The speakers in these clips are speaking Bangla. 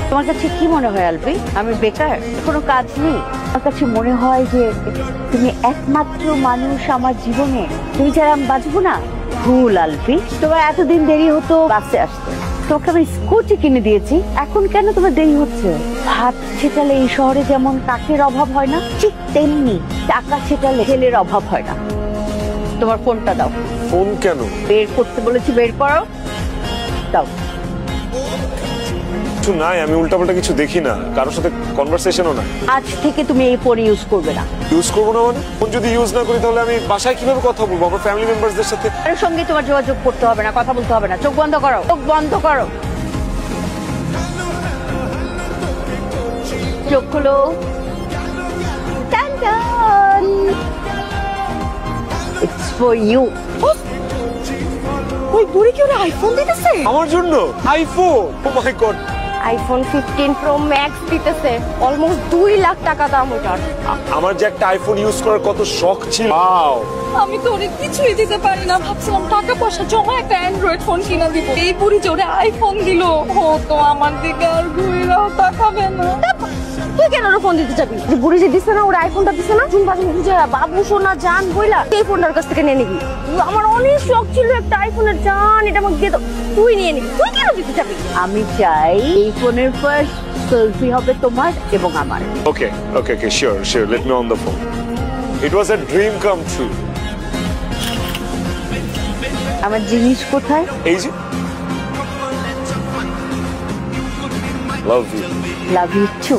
তোমার কাছে কি মনে হয় আলফি আমি বেকার, কোনো কাজ নেই? আমার কাছে মনে হয় যে তুমি একমাত্র মানুষ আমার জীবনে, তুমি ছাড়া আমি বাঁচবো না। ভুল আলফি, তোমার এতদিন দেরি হতো বাসে আসতে, তোমাকে আমি স্কুটি কিনে দিয়েছি, এখন কেন তোমার দেরি হচ্ছে? হাত ছেটালে এই শহরে যেমন কাঠের অভাব হয় না, ঠিক তেমনি টাকা ছেটালে ছেলের অভাব হয় না। তোমার ফোনটা দাও। ফোন কেন? বের করতে বলেছি, বের করো, দাও। কিছু নাই, আমি উল্টাপাল্টা কিছু দেখি না, কারোর সাথে কনভারসেশনও না। আজ থেকে তুমি এই ফোন ইউজ করবে না। ইউজ করবো না মানে? ফোন যদি ইউজ না করি তাহলে আমি বাসায় কিভাবে কথা বলবো আমার ফ্যামিলি মেম্বারসদের সাথে? কারোর সঙ্গে তোমার যোগাযোগ করতে হবে না, কথা বলতে হবে না। চোখ বন্ধ করো, চোখ বন্ধ করো, চোখ খুলো। It's for you. ওই বুড়ি কি ওরা আইফোন দিতেছে? আমার জন্য আইফোন? ও মাই গড! আইফোন 15 প্রো ম্যাক্স দিতেছে, অলমোস্ট 2 লাখ টাকা দাম ওটার। আমার যে একটা আইফোন ইউজ করার কত শখ ছিল। ওয়াও! আমি তো ওরে কিছুই দিতে পারি না, ভাবছিলাম টাকা পয়সা জমা একটা অ্যান্ড্রয়েড ফোন কিনা দিব। এই বুড়ি যে ওরে আইফোন দিল, ও তো আমার দিকে আর ঘুরেও তাকাবে না। তুই কেন ওরা ফোন দিতে যাবি? যে বুড়ি যে দিছে না, ওর আইফোনটা দিছে না, চুন বাজু বুঝে বাবু সোনা জান বইলা এই ফোনটার কাছ থেকে নিয়ে নিবি। আমার অনেক শখ ছিল একটা আইফোনের, জান এটা আমাকে দিয়ে দাও, তুই নিয়ে নিবি। তুই কেন দিতে যাবি? আমি চাই এই ফোনের ফার্স্ট সেলফি হবে তোমার এবং আমার। Okay okay okay, sure sure, let me on the phone. It was a dream come true. আমার জিনিস কোথায়? এই যে, love you. Love you too.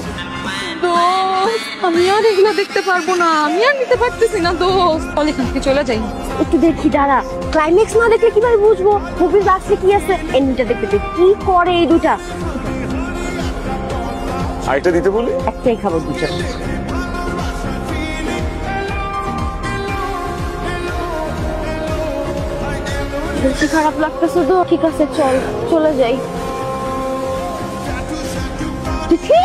দোস্ত, আমি আর এগুলো দেখতে পারবো না, আমি আর নিতে পারতেছি না দোস্ত। চল এখান থেকে চলে যাই। একটু দেখি দাঁড়া, ক্লাইম্যাক্স না দেখলে কিভাবে বুঝবো মুভির লাস্টে কি আছে? এন্ডিংটা দেখতে দে, কি করে এই দুটা। আইটা দিতে বলি? একটাই খাবো দুজন। বেশি খারাপ লাগতেছে তো, ঠিক আছে চল চলে যাই। দেখি